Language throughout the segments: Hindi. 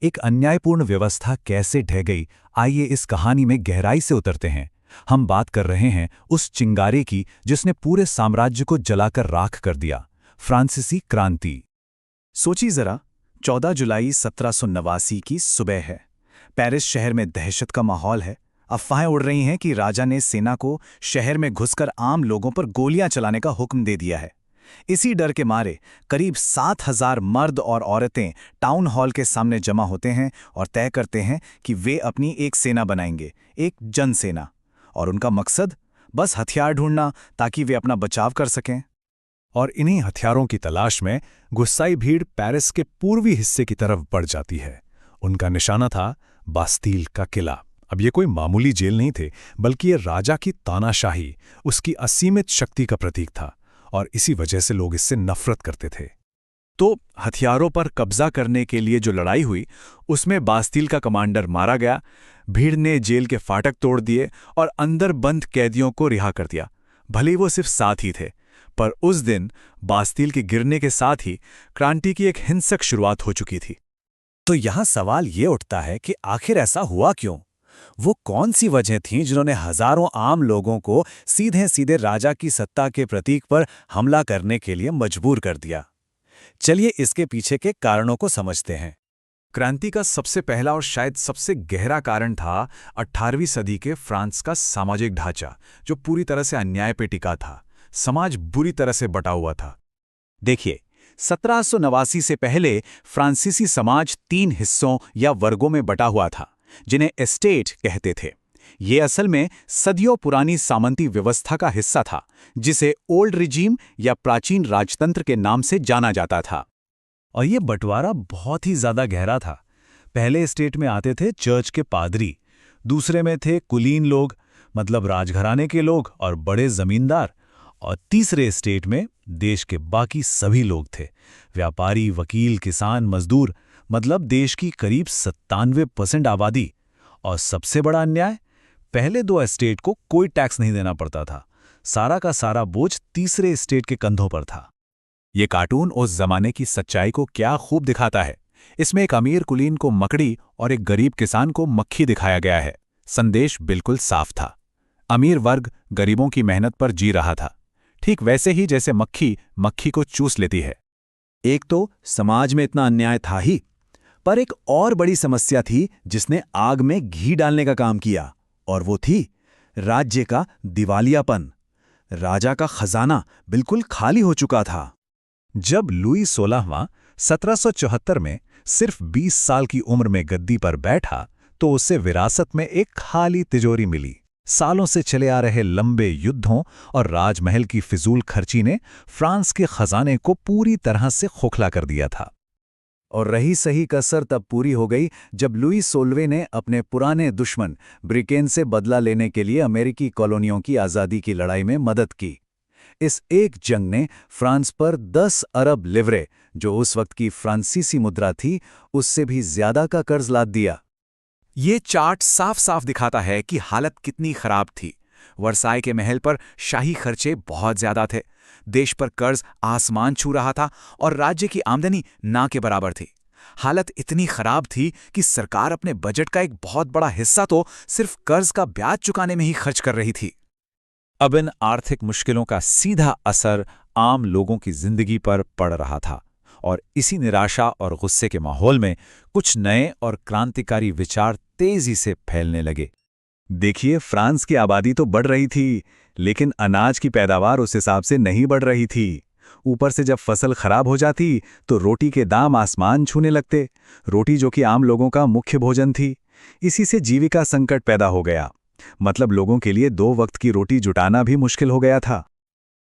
एक अन्यायपूर्ण व्यवस्था कैसे ढह गई, आइए इस कहानी में गहराई से उतरते हैं। हम बात कर रहे हैं उस चिंगारे की जिसने पूरे साम्राज्य को जलाकर राख कर दिया, फ्रांसीसी क्रांति। सोचिए जरा, 14 जुलाई 1789 की सुबह है। पेरिस शहर में दहशत का माहौल है। अफवाहें उड़ रही हैं कि राजा ने सेना को शहर में घुसकर आम लोगों पर गोलियां चलाने का हुक्म दे दिया है। इसी डर के मारे करीब 7,000 मर्द और औरतें टाउन हॉल के सामने जमा होते हैं और तय करते हैं कि वे अपनी एक सेना बनाएंगे, एक जनसेना। और उनका मकसद बस हथियार ढूंढना, ताकि वे अपना बचाव कर सकें। और इन्हीं हथियारों की तलाश में गुस्साई भीड़ पेरिस के पूर्वी हिस्से की तरफ बढ़ जाती है। उनका निशाना था बास्तील का किला। अब ये कोई मामूली जेल नहीं थे, बल्कि ये राजा की तानाशाही, उसकी असीमित शक्ति का प्रतीक था, और इसी वजह से लोग इससे नफरत करते थे। तो हथियारों पर कब्जा करने के लिए जो लड़ाई हुई, उसमें बास्तील का कमांडर मारा गया। भीड़ ने जेल के फाटक तोड़ दिए और अंदर बंद कैदियों को रिहा कर दिया। भले ही वो सिर्फ 7 ही थे, पर उस दिन बास्तील के गिरने के साथ ही क्रांति की एक हिंसक शुरुआत हो चुकी थी। तो यहाँ सवाल ये उठता है कि आखिर ऐसा हुआ क्यों? वो कौन सी वजह थीं जिन्होंने हजारों आम लोगों को सीधे सीधे राजा की सत्ता के प्रतीक पर हमला करने के लिए मजबूर कर दिया? चलिए इसके पीछे के कारणों को समझते हैं। क्रांति का सबसे पहला और शायद सबसे गहरा कारण था 18वीं सदी के फ्रांस का सामाजिक ढांचा, जो पूरी तरह से अन्याय पे टिका था। समाज बुरी तरह से बटा हुआ था। देखिए, 1789 से पहले फ्रांसीसी समाज 3 हिस्सों या वर्गों में बटा हुआ था, जिन्हें एस्टेट कहते थे। ये असल में सदियों पुरानी सामंती व्यवस्था का हिस्सा था, जिसे ओल्ड रिजीम या प्राचीन राजतंत्र के नाम से जाना जाता था। और ये बंटवारा बहुत ही ज्यादा गहरा था। पहले एस्टेट में आते थे चर्च के पादरी, दूसरे में थे कुलीन लोग, मतलब राजघराने के लोग और बड़े जमींदार, और तीसरे स्टेट में देश के बाकी सभी लोग थे, व्यापारी, वकील, किसान, मजदूर, मतलब देश की करीब 97% आबादी। और सबसे बड़ा अन्याय, पहले 2 एस्टेट को कोई टैक्स नहीं देना पड़ता था। सारा का सारा बोझ तीसरे एस्टेट के कंधों पर था। ये कार्टून उस जमाने की सच्चाई को क्या खूब दिखाता है। इसमें एक अमीर कुलीन को मकड़ी और एक गरीब किसान को मक्खी दिखाया गया है। संदेश बिल्कुल साफ था। अमीर वर्ग गरीबों की मेहनत पर जी रहा था, ठीक वैसे ही जैसे मक्खी मक्खी को चूस लेती है। एक तो समाज में इतना अन्याय था ही, पर एक और बड़ी समस्या थी जिसने आग में घी डालने का काम किया, और वो थी राज्य का दिवालियापन। राजा का खजाना बिल्कुल खाली हो चुका था। जब लुई 16वां 1774 में सिर्फ 20 साल की उम्र में गद्दी पर बैठा, तो उसे विरासत में एक खाली तिजोरी मिली। सालों से चले आ रहे लंबे युद्धों और राजमहल की फिजूल खर्ची ने फ्रांस के खजाने को पूरी तरह से खोखला कर दिया था। और रही सही कसर तब पूरी हो गई जब लुई 16वें ने अपने पुराने दुश्मन ब्रिटेन से बदला लेने के लिए अमेरिकी कॉलोनियों की आज़ादी की लड़ाई में मदद की। इस एक जंग ने फ्रांस पर 10 अरब लिवरे, जो उस वक्त की फ्रांसीसी मुद्रा थी, उससे भी ज्यादा का कर्ज लाद दिया। ये चार्ट साफ साफ दिखाता है कि हालत कितनी खराब थी। वर्साई के महल पर शाही खर्चे बहुत ज्यादा थे, देश पर कर्ज आसमान छू रहा था और राज्य की आमदनी ना के बराबर थी। हालत इतनी खराब थी कि सरकार अपने बजट का एक बहुत बड़ा हिस्सा तो सिर्फ कर्ज का ब्याज चुकाने में ही खर्च कर रही थी। अब इन आर्थिक मुश्किलों का सीधा असर आम लोगों की जिंदगी पर पड़ रहा था, और इसी निराशा और गुस्से के माहौल में कुछ नए और क्रांतिकारी विचार तेजी से फैलने लगे। देखिए, फ्रांस की आबादी तो बढ़ रही थी, लेकिन अनाज की पैदावार उस हिसाब से नहीं बढ़ रही थी। ऊपर से जब फसल खराब हो जाती तो रोटी के दाम आसमान छूने लगते, रोटी जो कि आम लोगों का मुख्य भोजन थी। इसी से जीविका संकट पैदा हो गया, मतलब लोगों के लिए 2 वक्त की रोटी जुटाना भी मुश्किल हो गया था।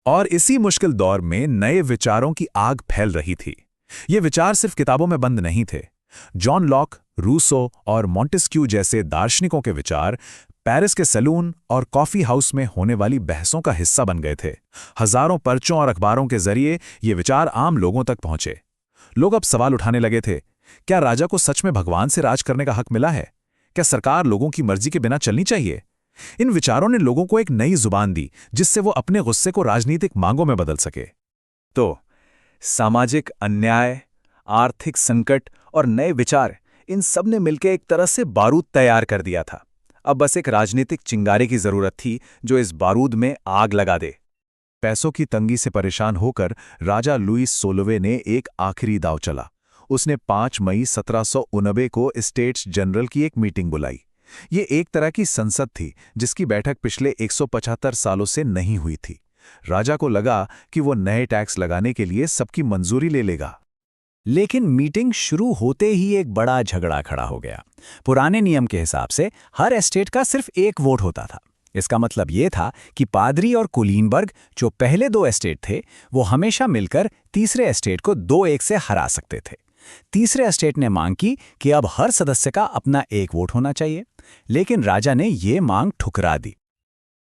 और इसी मुश्किल दौर में नए विचारों की आग फैल रही थी। ये विचार सिर्फ किताबों में बंद नहीं थे। जॉन लॉक, रूसो और मॉन्टेस्क्यू जैसे दार्शनिकों के विचार पेरिस के सैलून और कॉफी हाउस में होने वाली बहसों का हिस्सा बन गए थे। हजारों पर्चों और अखबारों के जरिए ये विचार आम लोगों तक पहुंचे। लोग अब सवाल उठाने लगे थे, क्या राजा को सच में भगवान से राज करने का हक मिला है? क्या सरकार लोगों की मर्जी के बिना चलनी चाहिए? इन विचारों ने लोगों को एक नई जुबान दी, जिससे वो अपने गुस्से को राजनीतिक मांगों में बदल सके। तो सामाजिक अन्याय, आर्थिक संकट और नए विचार, इन सब ने मिलकर एक तरह से बारूद तैयार कर दिया था। अब बस एक राजनीतिक चिंगारे की जरूरत थी जो इस बारूद में आग लगा दे। पैसों की तंगी से परेशान होकर राजा लुईस 16वें ने एक आखिरी दांव चला। उसने 5 मई 1789 को स्टेट्स जनरल की एक मीटिंग बुलाई। ये एक तरह की संसद थी जिसकी बैठक पिछले 175 सालों से नहीं हुई थी। राजा को लगा कि वो नए टैक्स लगाने के लिए सबकी मंजूरी ले लेगा। लेकिन मीटिंग शुरू होते ही एक बड़ा झगड़ा खड़ा हो गया। पुराने नियम के हिसाब से हर एस्टेट का सिर्फ एक वोट होता था। इसका मतलब ये था कि पादरी और कुलीनबर्ग, जो पहले 2 एस्टेट थे, वो हमेशा मिलकर तीसरे एस्टेट को 2-1 से हरा सकते थे। तीसरे एस्टेट ने मांग की कि अब हर सदस्य का अपना एक वोट होना चाहिए, लेकिन राजा ने ये मांग ठुकरा दी।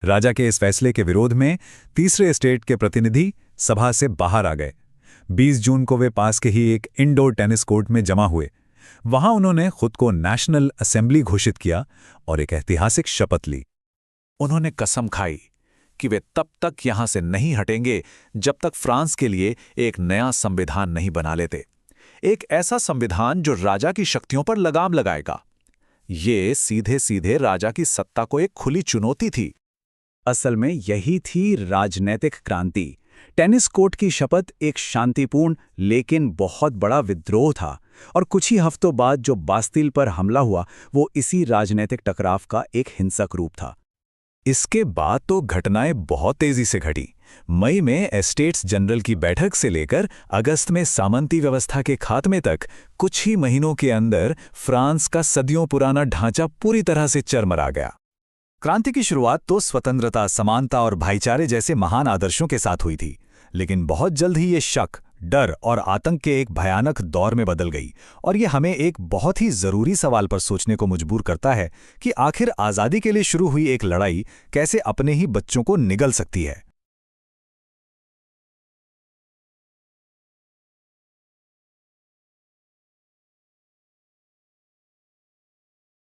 राजा के इस फैसले के विरोध में तीसरे एस्टेट के प्रतिनिधि सभा से बाहर आ गए। 20 जून को वे पास के ही एक इंडोर टेनिस कोर्ट में जमा हुए। वहां उन्होंने खुद को नेशनल असेंबली घोषित किया और एक ऐतिहासिक शपथ ली। उन्होंने कसम खाई कि वे तब तक यहां से नहीं हटेंगे जब तक फ्रांस के लिए एक नया संविधान नहीं बना लेते, एक ऐसा संविधान जो राजा की शक्तियों पर लगाम लगाएगा। ये सीधे सीधे राजा की सत्ता को एक खुली चुनौती थी। असल में यही थी राजनैतिक क्रांति। टेनिस कोर्ट की शपथ एक शांतिपूर्ण लेकिन बहुत बड़ा विद्रोह था, और कुछ ही हफ्तों बाद जो बास्तिल पर हमला हुआ वो इसी राजनीतिक टकराव का एक हिंसक रूप था। इसके बाद तो घटनाएं बहुत तेजी से घटी। मई में एस्टेट्स जनरल की बैठक से लेकर अगस्त में सामंती व्यवस्था के खात्मे तक कुछ ही महीनों के अंदर फ्रांस का सदियों पुराना ढांचा पूरी तरह से चरमरा गया। क्रांति की शुरुआत तो स्वतंत्रता, समानता और भाईचारे जैसे महान आदर्शों के साथ हुई थी, लेकिन बहुत जल्द ही ये शक, डर और आतंक के एक भयानक दौर में बदल गई। और ये हमें एक बहुत ही जरूरी सवाल पर सोचने को मजबूर करता है कि आखिर आज़ादी के लिए शुरू हुई एक लड़ाई कैसे अपने ही बच्चों को निगल सकती है।